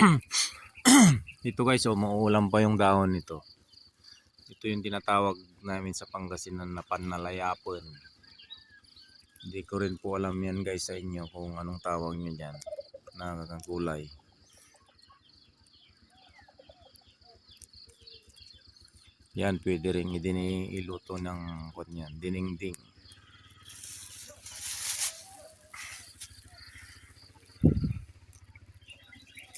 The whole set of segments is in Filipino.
Ito guys, oh, mauulam pa yung dahon nito. Ito yung tinatawag namin sa Pangasinan na pannalayapon. Hindi ko rin po alam yan guys sa inyo kung anong tawag nyo dyan na gulay. Yan, pwede rin iluto ng kanyan, dinengdeng.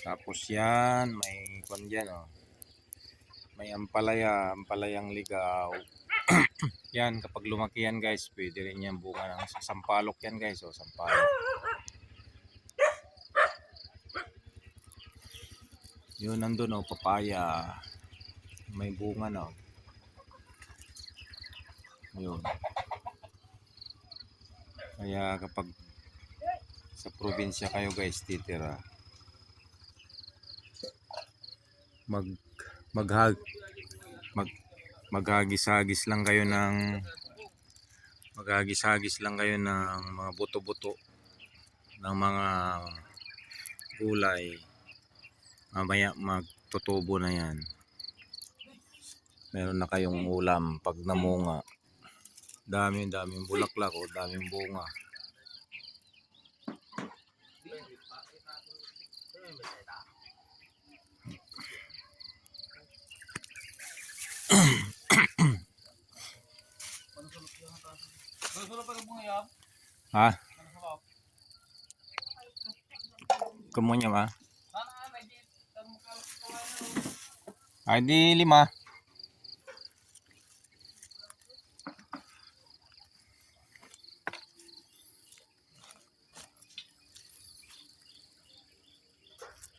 Tapos yan, may kanyan, oh. May ampalayang ligaw. Yan, kapag lumaki yan guys, pwede rin yan bunga ng sampalok yan guys, oh, sampalok. Yun, nandun, oh, papaya. May bunga na, oh. Yun. Kaya kapag sa probinsya kayo guys titira, maghagis-hagis lang kayo ng mga buto-buto ng mga gulay. Mamaya magtutubo na yan. Meron na kayong ulam pag namunga. Daming bulaklak, o daming bunga. Ha? Kumunya ba? Ay di 5.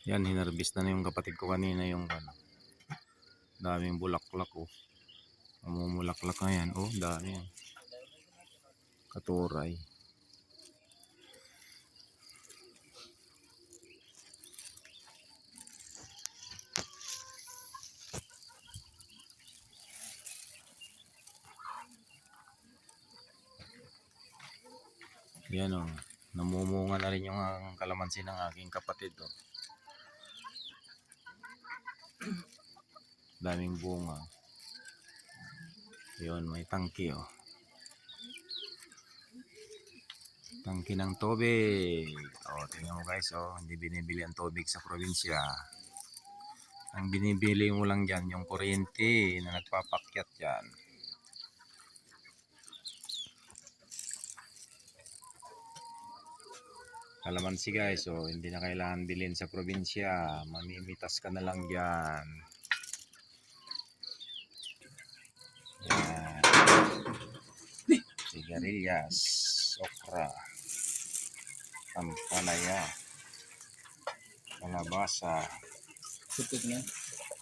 Yan, hinarbis na yung kapatid ko kanina yung daming bulaklak, oh. Mamumulaklak na yan, oh, dami yan. Katuray. Yan, oh, namumunga na rin yung kalamansi ng aking kapatid, oh. Daming bunga. Yun, may tangki, oh. Tangki ng tubig. Oh, tingnan mo guys, oh, hindi binibili ang tubig sa probinsya. Ang binibili mo lang dyan yung kuryente na nagpapakyat dyan. Kalamansi guys, oh, hindi na kailangan bilhin sa probinsya. Mamimitas ka na lang dyan. Yan. Sigarilyas, okra, ampalaya, kalabasa,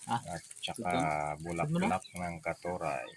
at saka bulaklak ng katuray.